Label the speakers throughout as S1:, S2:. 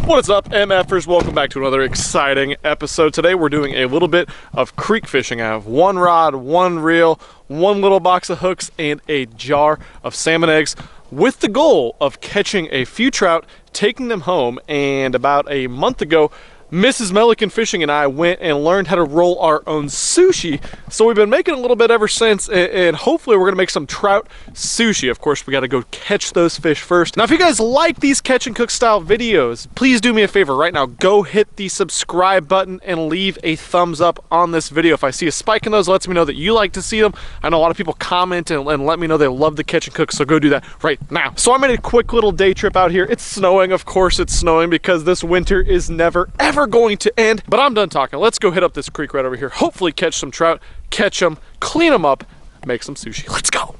S1: What is up, MFers? Welcome back to another exciting episode. Today we're doing a little bit of creek fishing. I have one rod, one reel, one little box of hooks, and a jar of salmon eggs with the goal of catching a few trout, taking them home. And about a month ago, Mrs. Milliken Fishing and I went and learned how to roll our own sushi. So we've been making a little bit ever since, and hopefully we're gonna make some trout sushi. Of course, we gotta go catch those fish first. Now, if you guys like these catch and cook style videos, please do me a favor right now. Go hit the subscribe button and leave a thumbs up on this video. If I see a spike in those, it lets me know that you like to see them. I know a lot of people comment and let me know they love the catch and cook, so go do that right now. So I made a quick little day trip out here. It's snowing, of course it's snowing, because this winter is never ever going to end. But I'm done talking. Let's go hit up this creek right over here. Hopefully catch some trout, catch them, clean them up, make some sushi. Let's go.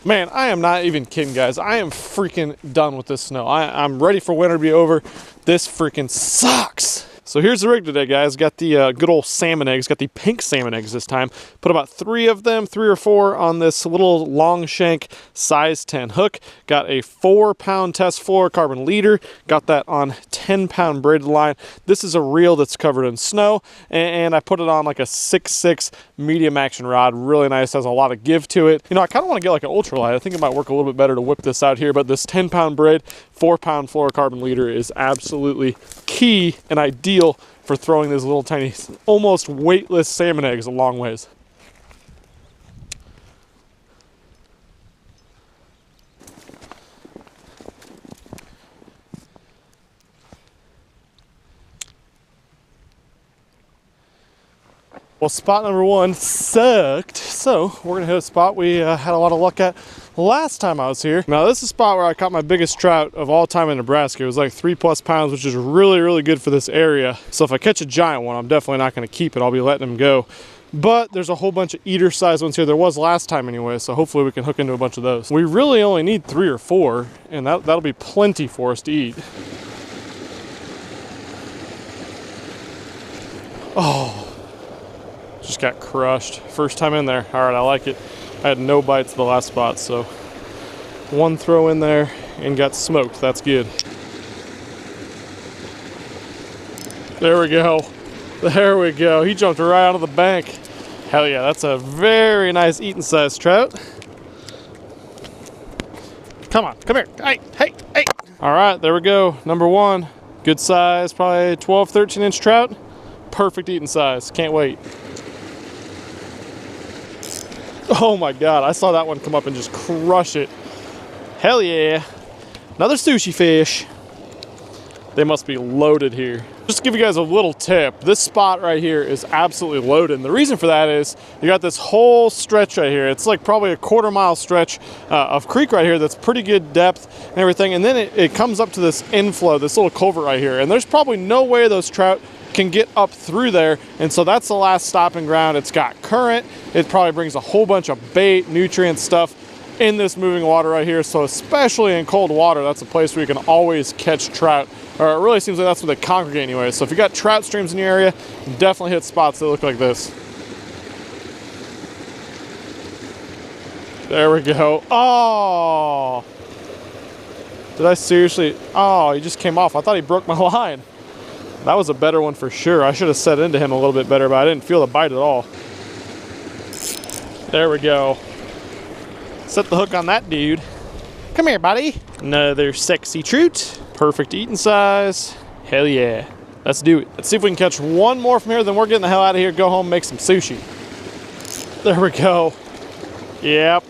S1: Man, I am not even kidding, guys. I am freaking done with this snow. I'm ready for winter to be over. This freaking sucks. So here's the rig today, guys. Got the good old salmon eggs. Got the pink salmon eggs this time. Put about 3 of them, 3 or 4 on this little long shank size 10 hook. Got a 4-pound test fluorocarbon leader. Got that on 10-pound braided line. This is a reel that's covered in snow, and I put it on like a 6.6 medium action rod. Really nice. Has a lot of give to it. You know, I kind of want to get like an ultralight. I think it might work a little bit better to whip this out here, but this 10-pound braid, 4-pound fluorocarbon leader is absolutely key and ideal for throwing these little tiny, almost weightless salmon eggs a long ways. Well, spot number 1 sucked, so we're gonna hit a spot we had a lot of luck at last time I was here. Now, this is a spot where I caught my biggest trout of all time in Nebraska. It was like 3+ pounds, which is really, really good for this area. So if I catch a giant one, I'm definitely not gonna keep it. I'll be letting them go. But there's a whole bunch of eater-sized ones here. There was last time anyway, so hopefully we can hook into a bunch of those. We really only need 3 or 4, and that'll be plenty for us to eat. Oh. Just got crushed. First time in there. All right, I like it. I had no bites the last spot, so 1 throw in there and got smoked. That's good. There we go. There we go. He jumped right out of the bank. Hell yeah, that's a very nice eating size trout. Come on, come here. Hey, hey, hey. All right, there we go. Number 1. Good size, probably 12, 13 inch trout. Perfect eating size. Can't wait. Oh my God, I saw that one come up and just crush it. Hell yeah. Another sushi fish. They must be loaded here. Just to give you guys a little tip, this spot right here is absolutely loaded. And the reason for that is you got this whole stretch right here. It's like probably a 1/4 mile stretch of creek right here that's pretty good depth and everything. And then it comes up to this inflow, this little culvert right here. And there's probably no way those trout can get up through there, and so that's the last stopping ground. It's got current. It probably brings a whole bunch of bait, nutrient stuff in this moving water right here. So especially in cold water, that's a place where you can always catch trout, or it really seems like that's where they congregate anyway. So if you got trout streams in your area, definitely hit spots that look like this. There we go. Oh, did I seriously? Oh, he just came off. I thought he broke my line. That was a better one for sure. I should have set into him a little bit better, but I didn't feel the bite at all. There we go. Set the hook on that dude. Come here, buddy. Another sexy trout. Perfect eating size. Hell yeah. Let's do it. Let's see if we can catch one more from here, then we're getting the hell out of here, go home, make some sushi. There we go. Yep.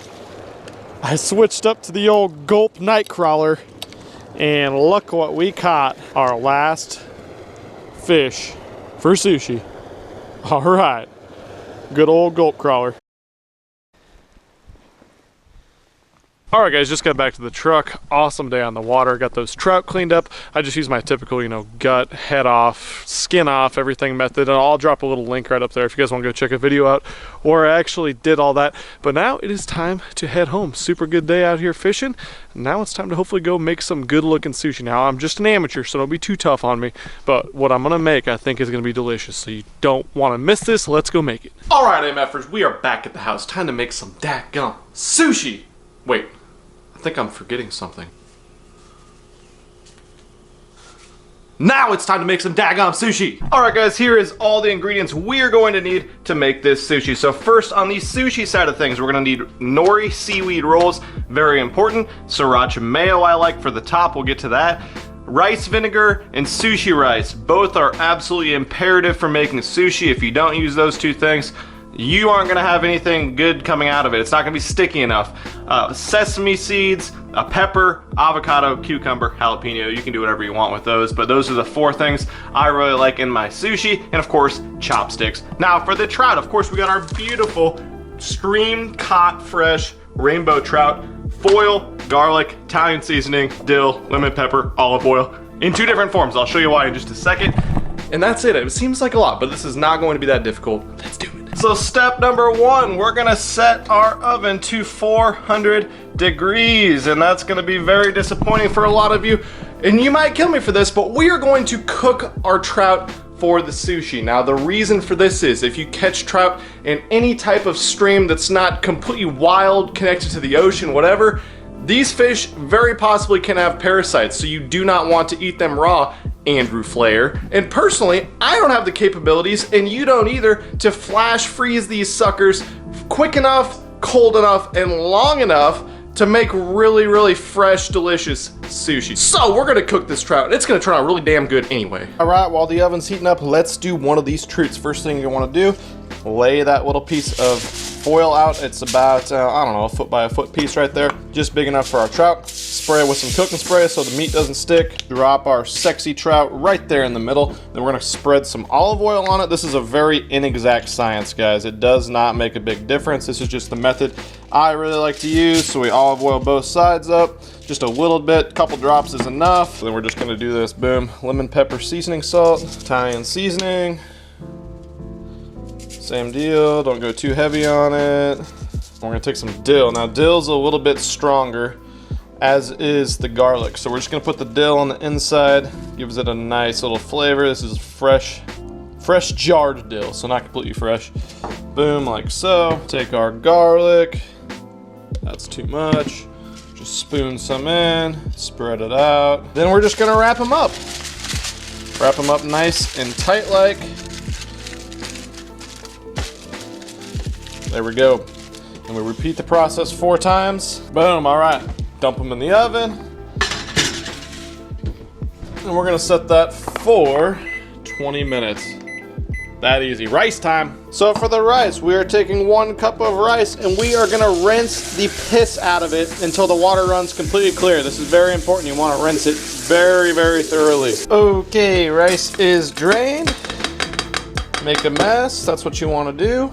S1: I switched up to the old gulp night crawler, and look what we caught. Our last fish for sushi. All right, good old gulp crawler. All right, guys, just got back to the truck. Awesome day on the water. Got those trout cleaned up. I just used my typical, you know, gut, head off, skin off, everything method. And I'll drop a little link right up there if you guys want to go check a video out where I actually did all that. But now it is time to head home. Super good day out here fishing. Now it's time to hopefully go make some good looking sushi. Now, I'm just an amateur, so don't be too tough on me. But what I'm going to make, I think, is going to be delicious. So you don't want to miss this. Let's go make it. All right, MFers, we are back at the house. Time to make some dadgum sushi. Wait. I think I'm forgetting something. Now it's time to make some daggum sushi. All right, guys, here is all the ingredients we're going to need to make this sushi. So first, on the sushi side of things, we're gonna need nori seaweed rolls, very important. Sriracha mayo I like for the top, we'll get to that. Rice vinegar and sushi rice, both are absolutely imperative for making sushi. If you don't use those two things, you aren't gonna have anything good coming out of it. It's not gonna be sticky enough. Sesame seeds, a pepper, avocado, cucumber, jalapeno. You can do whatever you want with those, but those are the 4 things I really like in my sushi, and of course, chopsticks. Now for the trout, of course, we got our beautiful stream caught fresh rainbow trout, foil, garlic, Italian seasoning, dill, lemon pepper, olive oil, in 2 different forms. I'll show you why in just a second. And that's it. It seems like a lot, but this is not going to be that difficult. Let's do it. So step number 1, we're gonna set our oven to 400 degrees, and that's gonna be very disappointing for a lot of you, and you might kill me for this, but we are going to cook our trout for the sushi. Now the reason for this is if you catch trout in any type of stream that's not completely wild, connected to the ocean, whatever, these fish very possibly can have parasites, so you do not want to eat them raw, Andrew Flair. And personally, I don't have the capabilities, and you don't either, to flash freeze these suckers quick enough, cold enough, and long enough to make really, really fresh, delicious sushi. So we're gonna cook this trout. It's gonna turn out really damn good anyway. All right, while the oven's heating up, let's do one of these treats. First thing you wanna do, lay that little piece of foil out. It's about, I don't know, a foot by a foot piece right there. Just big enough for our trout. Spray it with some cooking spray so the meat doesn't stick. Drop our sexy trout right there in the middle. Then we're gonna spread some olive oil on it. This is a very inexact science, guys. It does not make a big difference. This is just the method I really like to use. So we olive oil both sides up. Just a little bit, couple drops is enough. Then we're just gonna do this, boom. Lemon pepper seasoning salt, Italian seasoning. Same deal, don't go too heavy on it. We're gonna take some dill. Now dill's a little bit stronger, as is the garlic. So we're just gonna put the dill on the inside, gives it a nice little flavor. This is fresh jarred dill, so not completely fresh. Boom, like so. Take our garlic, that's too much. Just spoon some in, spread it out. Then we're just gonna wrap them up. Wrap them up nice and tight like. There we go. And we repeat the process 4 times. Boom, all right. Dump them in the oven. And we're gonna set that for 20 minutes. That easy. Rice time. So for the rice, we are taking 1 cup of rice and we are gonna rinse the piss out of it until the water runs completely clear. This is very important. You wanna rinse it very, very thoroughly. Okay, rice is drained. Make a mess, that's what you wanna do.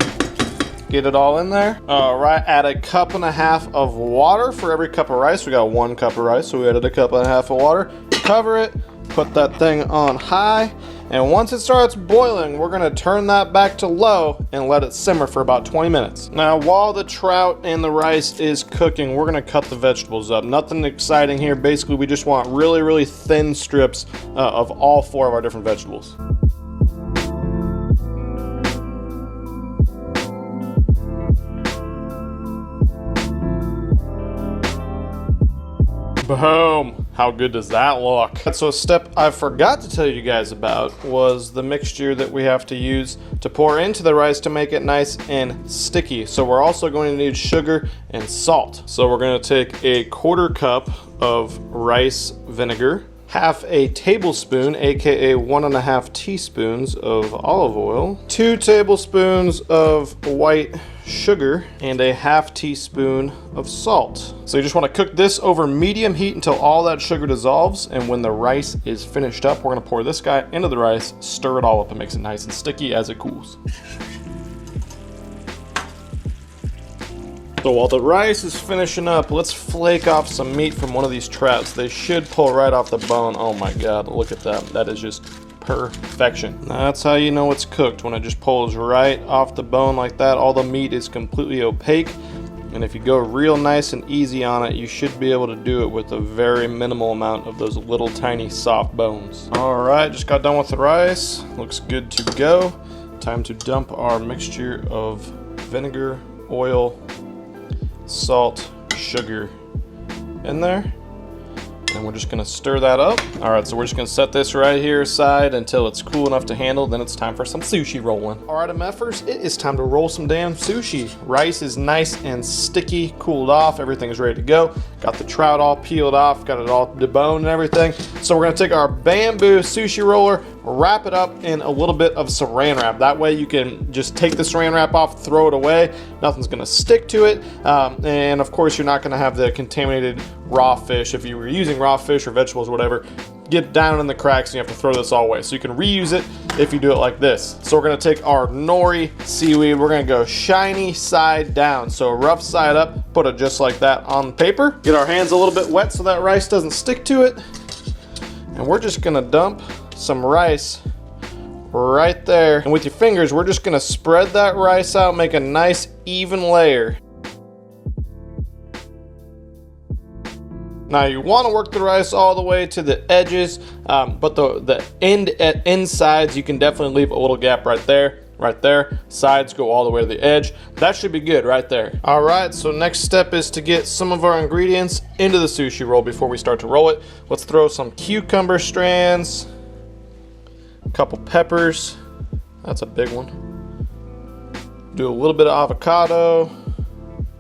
S1: Get it all in there. All right, add a cup and a half of water for every cup of rice. We got 1 cup of rice, so we added a cup and a half of water. Cover it, put that thing on high, and once it starts boiling, we're gonna turn that back to low and let it simmer for about 20 minutes. Now, while the trout and the rice is cooking, we're gonna cut the vegetables up. Nothing exciting here. Basically, we just want really, really thin strips of all 4 of our different vegetables. Boom! How good does that look? So a step I forgot to tell you guys about was the mixture that we have to use to pour into the rice to make it nice and sticky. So we're also going to need sugar and salt. So we're going to take a 1/4 cup of rice vinegar, half a tablespoon, aka 1.5 teaspoons of olive oil, 2 tablespoons of white sugar, and a 1/2 teaspoon of salt. So you just want to cook this over medium heat until all that sugar dissolves, and when the rice is finished up, we're going to pour this guy into the rice, stir it all up, and makes it nice and sticky as it cools. So while the rice is finishing up, let's flake off some meat from one of these trouts. They should pull right off the bone. Oh my God, look at that. That is just perfection. That's how you know it's cooked, when it just pulls right off the bone like that. All the meat is completely opaque, and if you go real nice and easy on it, you should be able to do it with a very minimal amount of those little tiny soft bones. All right, just got done with the rice. Looks good to go. Time to dump our mixture of vinegar, oil, salt, sugar in there. And we're just gonna stir that up. All right, so we're just gonna set this right here aside until it's cool enough to handle. Then it's time for some sushi rolling. All right, MFers, it is time to roll some damn sushi. Rice is nice and sticky, cooled off. Everything's ready to go. Got the trout all peeled off, got it all deboned and everything. So we're gonna take our bamboo sushi roller, wrap it up in a little bit of saran wrap. That way you can just take the saran wrap off, throw it away. Nothing's gonna stick to it. And of course, you're not gonna have the contaminated raw fish. If you were using raw fish or vegetables or whatever, get down in the cracks and you have to throw this all away. So you can reuse it if you do it like this. So we're gonna take our nori seaweed, we're gonna go shiny side down. So rough side up, put it just like that on the paper. Get our hands a little bit wet so that rice doesn't stick to it. And we're just gonna dump some rice right there. And with your fingers, we're just gonna spread that rice out, make a nice even layer. Now you want to work the rice all the way to the edges, but the end sides, you can definitely leave a little gap right there. Right there. Sides go all the way to the edge. That should be good right there. All right, so next step is to get some of our ingredients into the sushi roll before we start to roll it. Let's throw some cucumber strands, a couple peppers. That's a big one. Do a little bit of avocado.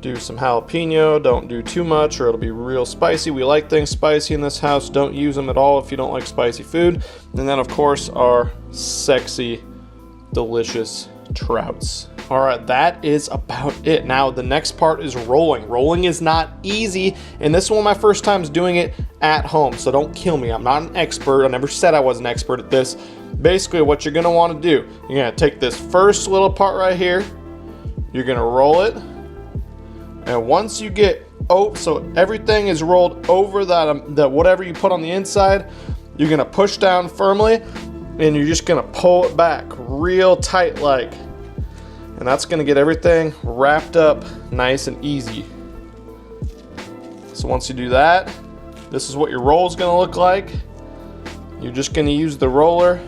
S1: Do some jalapeno. Don't do too much or it'll be real spicy. We like things spicy in this house. Don't use them at all if you don't like spicy food. And then of course our sexy, delicious trouts. All right, that is about it. Now the next part is rolling. Rolling is not easy, and this is one of my first times doing it at home, so don't kill me. I'm not an expert. I never said I was an expert at this. Basically what you're gonna want to do, you're gonna take this first little part right here, you're gonna roll it. And once you get, so everything is rolled over that whatever you put on the inside, you're gonna push down firmly and you're just gonna pull it back real tight like. And that's gonna get everything wrapped up nice and easy. So once you do that, this is what your roll is gonna look like. You're just gonna use the roller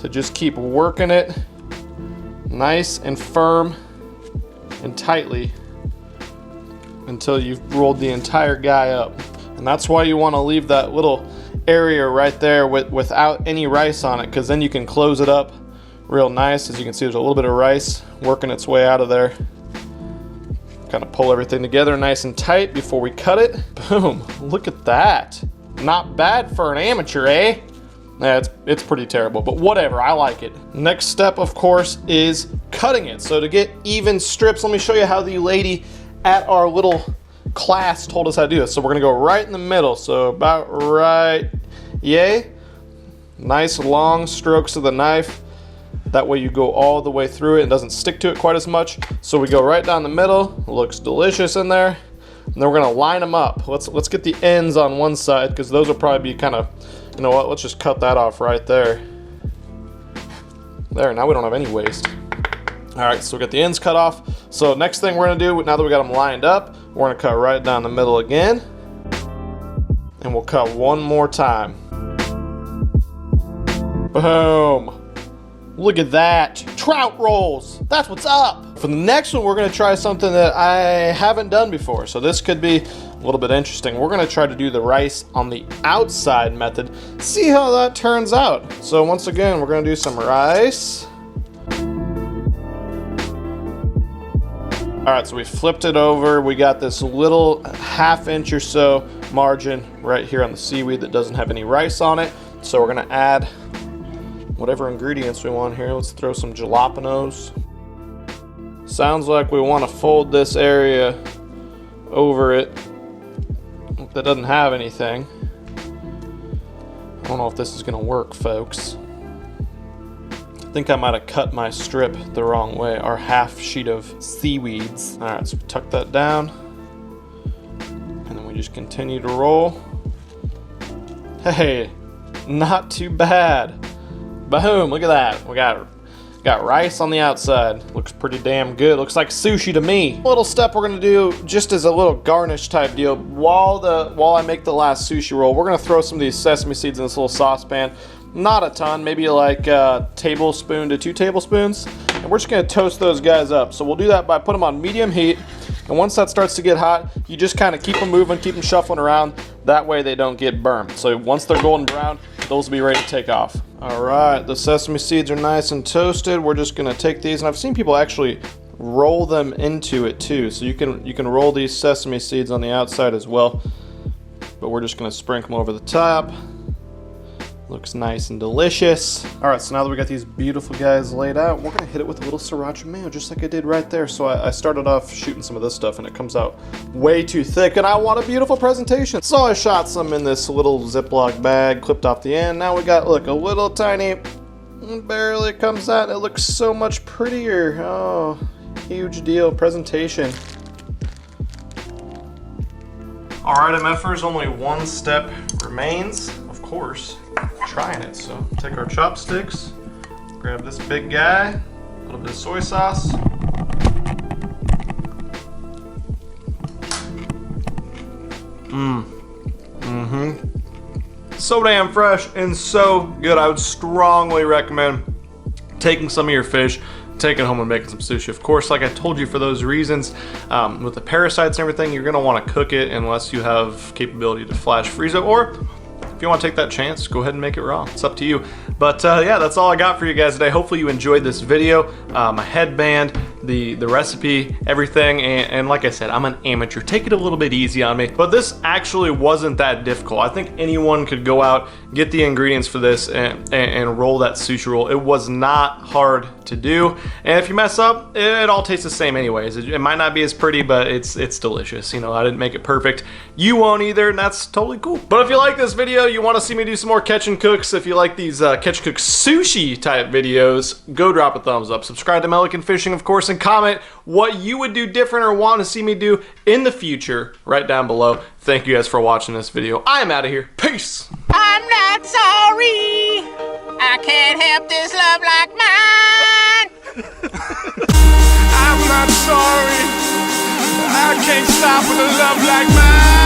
S1: to just keep working it nice and firm and tightly until you've rolled the entire guy up. And that's why you want to leave that little area right there without any rice on it, because then you can close it up real nice. As you can see, there's a little bit of rice working its way out of there. Kind of pull everything together nice and tight before we cut it. Boom, look at that. Not bad for an amateur, eh? Yeah, it's pretty terrible, but whatever, I like it. Next step, of course, is cutting it. So to get even strips, let me show you how the lady at our little class told us how to do this. So we're gonna go right in the middle, so about right, yay. Nice long strokes of the knife. That way you go all the way through it and doesn't stick to it quite as much. So we go right down the middle, looks delicious in there. And then we're gonna line them up. Let's get the ends on one side because those will probably be kind of, you know what, let's just cut that off right there. There, now we don't have any waste. All right, so we got the ends cut off. So next thing we're gonna do, now that we got them lined up, we're gonna cut right down the middle again. And we'll cut one more time. Boom. Look at that. Trout rolls. That's what's up. For the next one, we're gonna try something that I haven't done before. So this could be a little bit interesting. We're gonna try to do the rice on the outside method. See how that turns out. So once again, we're gonna do some rice. All right, so we flipped it over. We got this little ½ inch or so margin right here on the seaweed that doesn't have any rice on it. So we're gonna add whatever ingredients we want here. Let's throw some jalapenos. Sounds like we want to fold this area over it that doesn't have anything. I don't know if this is gonna work, folks. I think I might have cut my strip the wrong way, our half sheet of seaweeds. All right, so we tuck that down and then we just continue to roll. Hey, not too bad. Boom, look at that. We got rice on the outside. Looks pretty damn good. Looks like sushi to me. Little step we're gonna do just as a little garnish type deal. While I make the last sushi roll, we're gonna throw some of these sesame seeds in this little saucepan. Not a ton, maybe like a tablespoon to 2 tablespoons. And we're just gonna toast those guys up. So we'll do that by putting them on medium heat. And once that starts to get hot, you just kind of keep them moving, keep them shuffling around. That way they don't get burned. So once they're golden brown, those will be ready to take off. All right, the sesame seeds are nice and toasted. We're just gonna take these, and I've seen people actually roll them into it too. So you can roll these sesame seeds on the outside as well. But we're just gonna sprinkle them over the top. Looks nice and delicious. All right, so now that we got these beautiful guys laid out, we're gonna hit it with a little sriracha mayo, just like I did right there. So I started off shooting some of this stuff and it comes out way too thick and I want a beautiful presentation. So I shot some in this little Ziploc bag, clipped off the end. Now we got, look, a little tiny, barely comes out. It looks so much prettier. Oh, huge deal, presentation. All right, MFers, only one step remains, of course. Trying it. So take our chopsticks, grab this big guy, a little bit of soy sauce. So damn fresh and so good. I would strongly recommend taking some of your fish, taking it home and making some sushi. Of course, like I told you, for those reasons, with the parasites and everything, you're gonna wanna cook it unless you have capability to flash freeze it, or if you want to take that chance, go ahead and make it raw. It's up to you. But yeah, that's all I got for you guys today. Hopefully you enjoyed this video, my headband, the recipe, everything. And like I said, I'm an amateur. Take it a little bit easy on me. But this actually wasn't that difficult. I think anyone could go out, get the ingredients for this, and roll that sushi roll. It was not hard to do. And if you mess up, it all tastes the same anyways. It might not be as pretty, but it's delicious. You know, I didn't make it perfect. You won't either, and that's totally cool. But if you like this video, you want to see me do some more catch and cooks, if you like these catch and cook sushi type videos, go drop a thumbs up. Subscribe to Milliken Fishing, of course, and comment what you would do different or want to see me do in the future right down below. Thank you guys for watching this video. I am out of here. Peace.
S2: I'm not sorry. I can't help this love like mine. I'm not sorry. I can't stop with a love like mine.